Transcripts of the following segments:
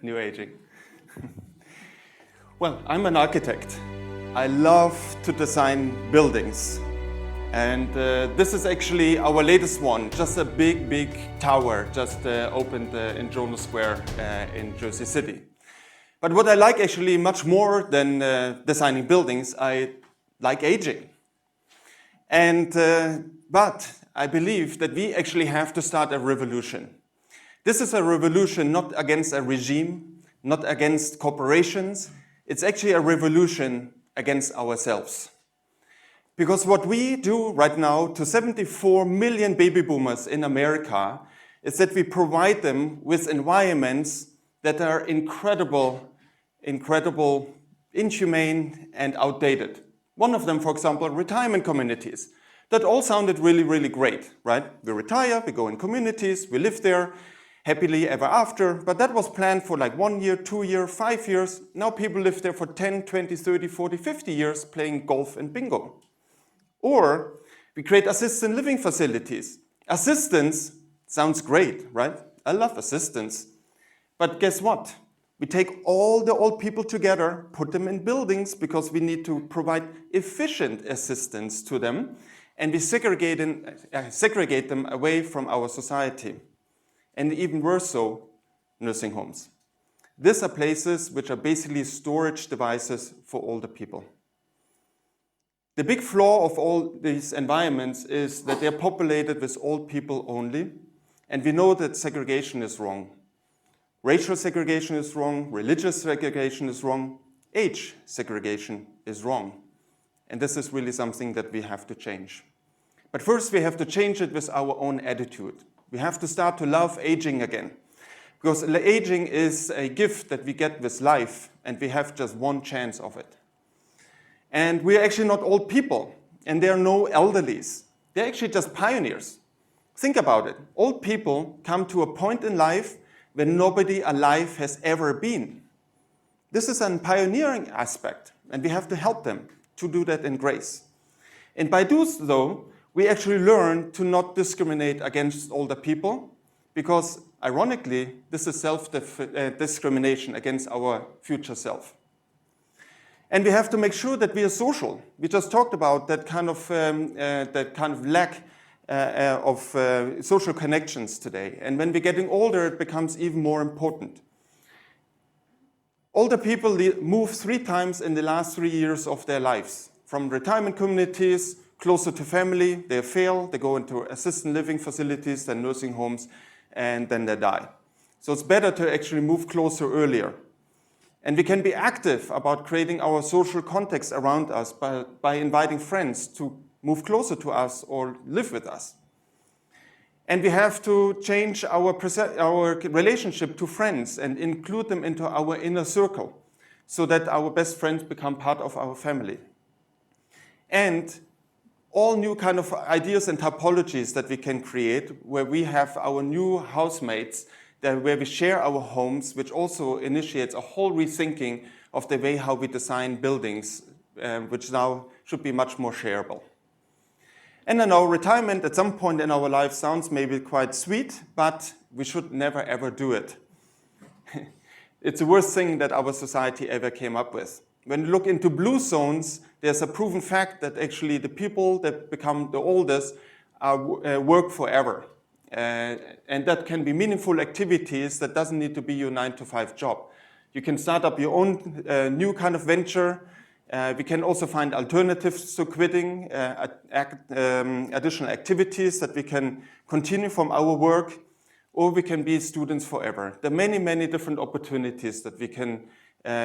New aging. Well, I'm an architect. I love to design buildings. And this is actually our latest one, just a big tower just opened in Jonas Square in Jersey City. But what I like actually much more than designing buildings, I like aging. And but I believe that we actually have to start a revolution. This is a revolution not against a regime, not against corporations. It's actually a revolution against ourselves. Because what we do right now to 74 million baby boomers in America is that we provide them with environments that are incredible, inhumane, and outdated. One of them, for example, retirement communities. That all sounded really great, right? We retire, we go in communities, we live there, happily ever after, but that was planned for like 1 year, 2 years, 5 years. Now people live there for 10, 20, 30, 40, 50 years playing golf and bingo. Or we create assisted living facilities. Assistance sounds great, right? I love assistance. But guess what? We take all the old people together, put them in buildings because we need to provide efficient assistance to them, and we segregate them away from our society. And even worse so, nursing homes. These are places which are basically storage devices for older people. The big flaw of all these environments is that they're populated with old people only, and we know that segregation is wrong. Racial segregation is wrong, religious segregation is wrong, age segregation is wrong. And this is really something that we have to change. But first we have to change it with our own attitude. We have to start to love aging again. Because aging is a gift that we get with life, and we have just one chance of it. And we're actually not old people, and there are no elderlies. They're actually just pioneers. Think about it. Old people come to a point in life when nobody alive has ever been. This is a pioneering aspect, and we have to help them to do that in grace. And by doing so, we actually learn to not discriminate against older people, because ironically, this is self-discrimination against our future self. And we have to make sure that we are social. We just talked about that kind of lack of social connections today. And when we're getting older, it becomes even more important. Older people move 3 times in the last 3 years of their lives. From retirement communities, closer to family, they fail, they go into assisted living facilities, then nursing homes, and then they die. So it's better to actually move closer earlier. And we can be active about creating our social context around us by inviting friends to move closer to us or live with us. And we have to change our relationship to friends and include them into our inner circle so that our best friends become part of our family. And all new kind of ideas and typologies that we can create where we have our new housemates where we share our homes, which also initiates a whole rethinking of the way how we design buildings, which now should be much more shareable. And I know retirement at some point in our life sounds maybe quite sweet, but we should never ever do it. It's the worst thing that our society ever came up with. When you look into blue zones, there's a proven fact that actually the people that become the oldest work forever. And that can be meaningful activities that doesn't need to be your 9-to-5 job. You can start up your own new kind of venture. We can also find alternatives to quitting, additional activities that we can continue from our work, or we can be students forever. There are many different opportunities that we can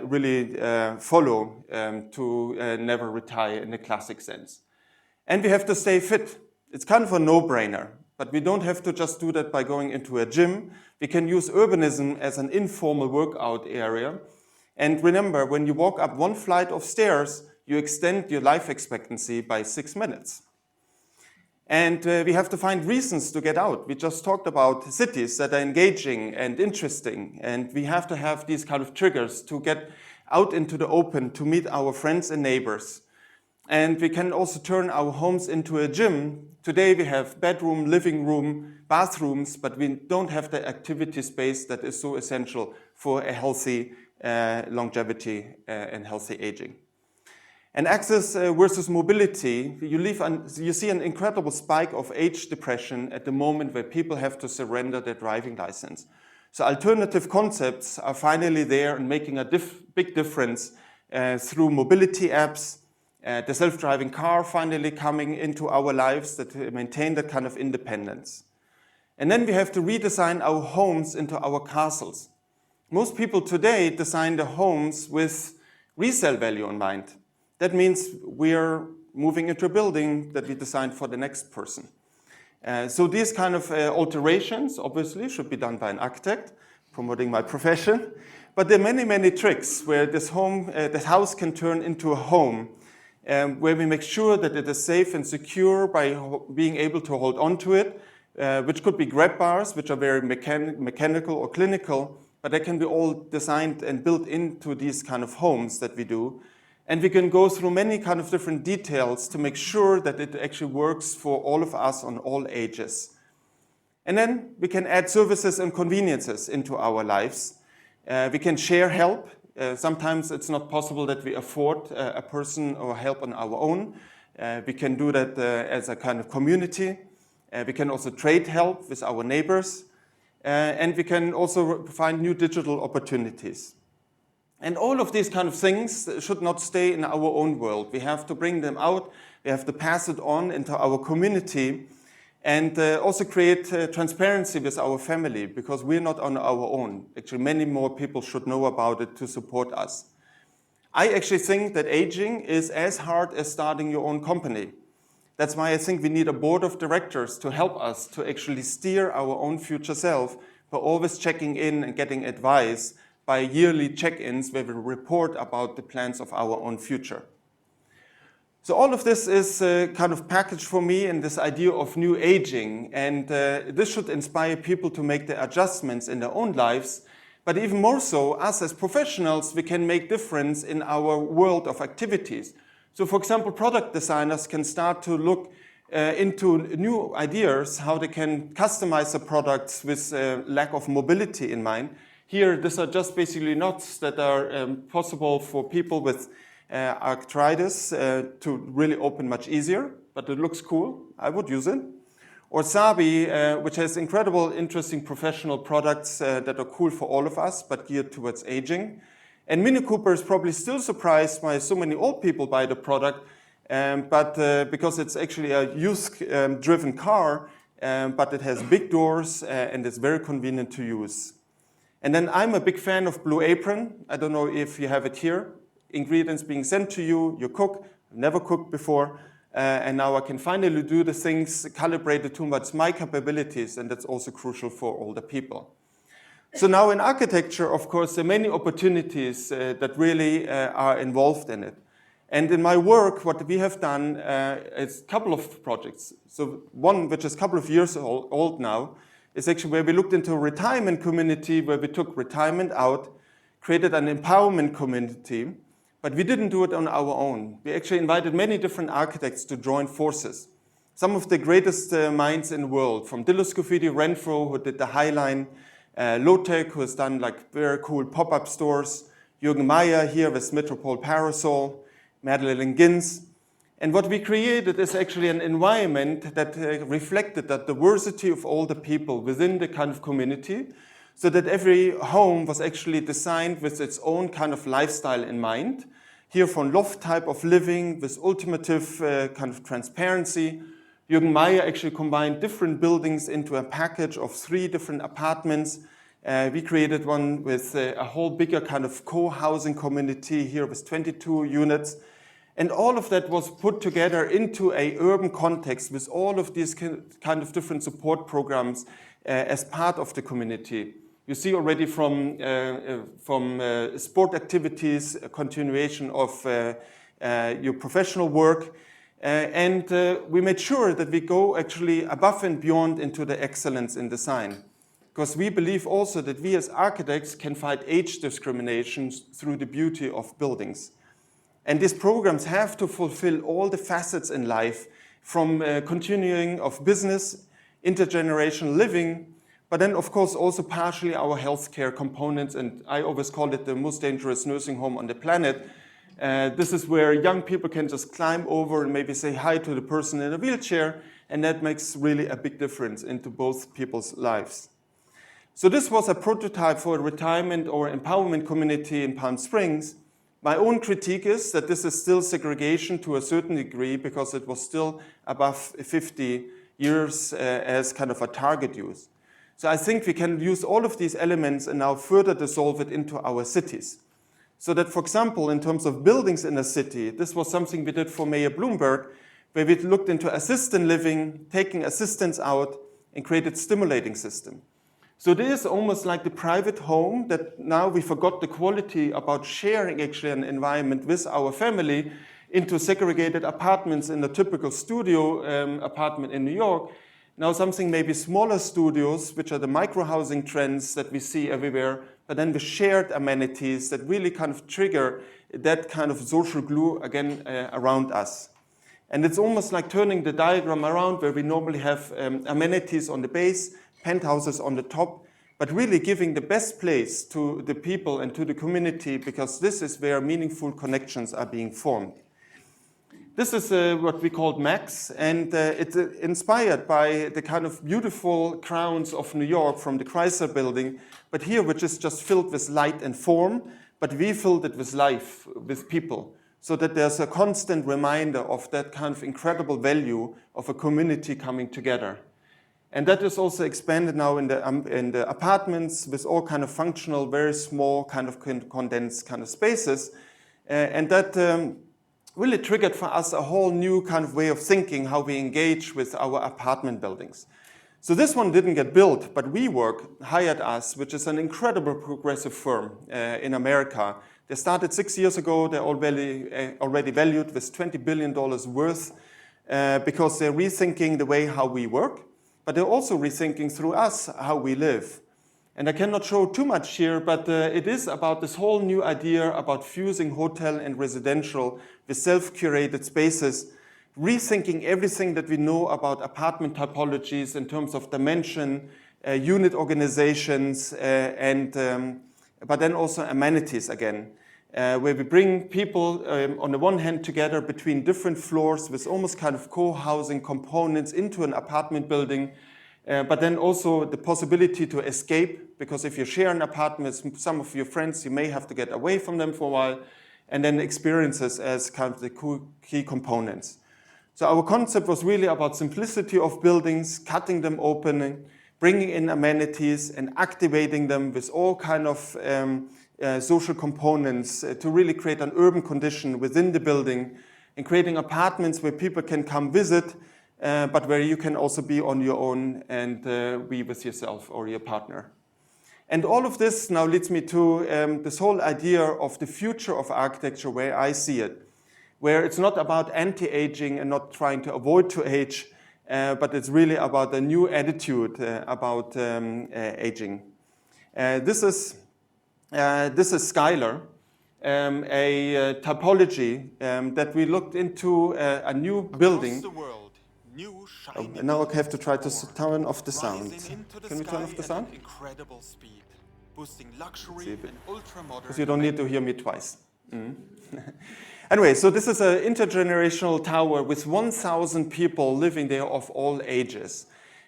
really follow to never retire in the classic sense. And we have to stay fit. It's kind of a no-brainer. But we don't have to just do that by going into a gym. We can use urbanism as an informal workout area. And remember, when you walk up 1 flight of stairs, you extend your life expectancy by 6 minutes. And we have to find reasons to get out. We just talked about cities that are engaging and interesting. And we have to have these kind of triggers to get out into the open, to meet our friends and neighbors. And we can also turn our homes into a gym. Today we have bedroom, living room, bathrooms, but we don't have the activity space that is so essential for a healthy longevity and healthy aging. And access versus mobility, you see an incredible spike of age depression at the moment where people have to surrender their driving license. So alternative concepts are finally there and making a big difference through mobility apps, the self-driving car finally coming into our lives that maintain that kind of independence. And then we have to redesign our homes into our castles. Most people today design their homes with resale value in mind. That means we're moving into a building that we designed for the next person. So these kind of alterations, obviously, should be done by an architect, promoting my profession. But there are many, many tricks where this house can turn into a home, where we make sure that it is safe and secure by being able to hold on to it, which could be grab bars, which are very mechanical or clinical, but they can be all designed and built into these kind of homes that we do. And we can go through many kind of different details to make sure that it actually works for all of us on all ages. And then we can add services and conveniences into our lives. We can share help. Sometimes it's not possible that we afford a person or help on our own. We can do that as a kind of community. We can also trade help with our neighbors. And we can also find new digital opportunities. And all of these kind of things should not stay in our own world. We have to bring them out. We have to pass it on into our community and also create transparency with our family because we're not on our own. Actually, many more people should know about it to support us. I actually think that aging is as hard as starting your own company. That's why I think we need a board of directors to help us to actually steer our own future self by always checking in and getting advice by yearly check-ins where we report about the plans of our own future. So all of this is kind of packaged for me in this idea of new aging, and this should inspire people to make the adjustments in their own lives, but even more so, us as professionals, we can make difference in our world of activities. So for example, product designers can start to look into new ideas, how they can customize the products with lack of mobility in mind. Here, these are just basically knots that are possible for people with arthritis to really open much easier, but it looks cool. I would use it. Or Sabi, which has incredible, interesting professional products that are cool for all of us, but geared towards aging. And Mini Cooper is probably still surprised why so many old people buy the product, but because it's actually a youth-driven car, but it has big doors and it's very convenient to use. And then I'm a big fan of Blue Apron. I don't know if you have it here. Ingredients being sent to you, you cook. I've never cooked before. And now I can finally do the things calibrated towards my capabilities, and that's also crucial for older people. So now in architecture, of course, there are many opportunities that really are involved in it. And in my work, what we have done is a couple of projects. So one, which is a couple of years old now, is actually where we looked into a retirement community where we took retirement out, created an empowerment community, but we didn't do it on our own. We actually invited many different architects to join forces. Some of the greatest minds in the world, from Dillo Scafidi Renfro, who did the Highline, Lotec, who has done like very cool pop-up stores, Jürgen Meyer here with Metropole Parasol, Madeleine Gins. And what we created is actually an environment that reflected the diversity of all the people within the kind of community, so that every home was actually designed with its own kind of lifestyle in mind. Here from loft type of living with ultimative kind of transparency. Jürgen Meyer actually combined different buildings into a package of 3 different apartments. We created one with a whole bigger kind of co-housing community here with 22 units. And all of that was put together into an urban context with all of these kind of different support programs as part of the community. You see already from sport activities, a continuation of your professional work. And we made sure that we go actually above and beyond into the excellence in design. Because we believe also that we as architects can fight age discriminations through the beauty of buildings. And these programs have to fulfill all the facets in life, from continuing of business, intergenerational living, but then of course also partially our healthcare components, and I always call it the most dangerous nursing home on the planet. This is where young people can just climb over and maybe say hi to the person in a wheelchair, and that makes really a big difference into both people's lives. So this was a prototype for a retirement or empowerment community in Palm Springs. My own critique is that this is still segregation to a certain degree because it was still above 50 years as kind of a target use. So I think we can use all of these elements and now further dissolve it into our cities. So that, for example, in terms of buildings in a city, this was something we did for Mayor Bloomberg, where we looked into assisted living, taking assistants out, and created stimulating system. So it is almost like the private home that now we forgot the quality about sharing actually an environment with our family into segregated apartments in the typical studio apartment in New York. Now something maybe smaller studios, which are the micro-housing trends that we see everywhere, but then with shared amenities that really kind of trigger that kind of social glue again around us. And it's almost like turning the diagram around where we normally have amenities on the base, penthouses on the top, but really giving the best place to the people and to the community, because this is where meaningful connections are being formed. This is what we call Max, and it's inspired by the kind of beautiful crowns of New York from the Chrysler Building, but here which is just filled with light and form, but we filled it with life, with people, so that there's a constant reminder of that kind of incredible value of a community coming together. And that is also expanded now in the apartments with all kind of functional, very small kind of condensed kind of spaces, and that really triggered for us a whole new kind of way of thinking how we engage with our apartment buildings. So this one didn't get built, but WeWork hired us, which is an incredible progressive firm in America. They started 6 years ago. They're already valued with $20 billion worth because they're rethinking the way how we work, but they're also rethinking through us how we live. And I cannot show too much here, but it is about this whole new idea about fusing hotel and residential with self-curated spaces, rethinking everything that we know about apartment typologies in terms of dimension, unit organizations, but then also amenities again, where we bring people on the one hand together between different floors with almost kind of co-housing components into an apartment building, but then also the possibility to escape, because if you share an apartment with some of your friends, you may have to get away from them for a while, and then experiences as kind of the key components. So our concept was really about simplicity of buildings, cutting them open, bringing in amenities, and activating them with all kind of social components to really create an urban condition within the building, and creating apartments where people can come visit, but where you can also be on your own and be with yourself or your partner. And all of this now leads me to this whole idea of the future of architecture, where I see it, where it's not about anti-aging and not trying to avoid to age, but it's really about a new attitude about aging. This is Skylar, a typology that we looked into a new building. And now I have to try to turn off the sound. Can we turn off the sound? Incredible speed, boosting luxury and ultra-modern. Because you don't need to hear me twice. Anyway, so this is an intergenerational tower with 1,000 people living there of all ages.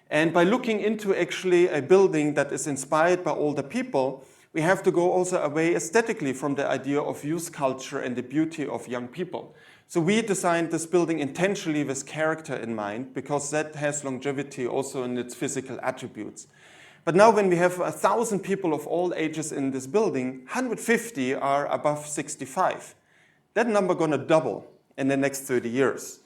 And by looking into actually a building that is inspired by older people, we have to go also away aesthetically from the idea of youth culture and the beauty of young people. So we designed this building intentionally with character in mind, because that has longevity also in its physical attributes. But now when we have 1,000 people of all ages in this building, 150 are above 65. That number gonna double in the next 30 years.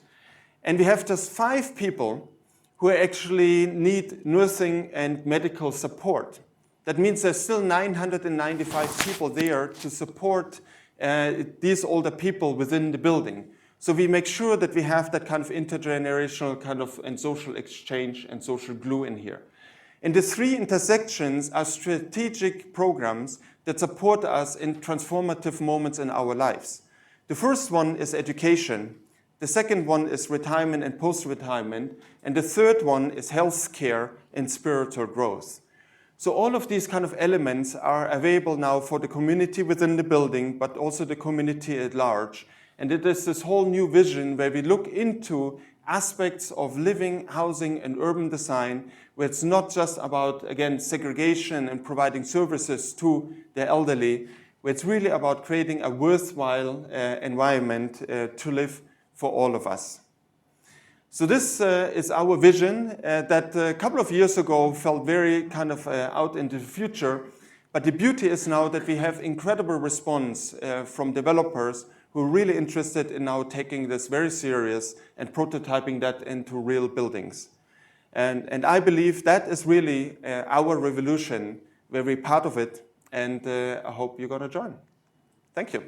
And we have just 5 people who actually need nursing and medical support. That means there's still 995 people there to support these older people within the building. So we make sure that we have that kind of intergenerational kind of and social exchange and social glue in here. And the 3 intersections are strategic programs that support us in transformative moments in our lives. The first one is education. The second one is retirement and post-retirement. And the third one is healthcare and spiritual growth. So all of these kind of elements are available now for the community within the building, but also the community at large. And it is this whole new vision where we look into aspects of living, housing, and urban design, where it's not just about, again, segregation and providing services to the elderly, where it's really about creating a worthwhile environment to live for all of us. So this is our vision that a couple of years ago felt very kind of out into the future, but the beauty is now that we have incredible response from developers who are really interested in now taking this very serious and prototyping that into real buildings. And I believe that is really our revolution, where we're part of it, and I hope you're going to join. Thank you.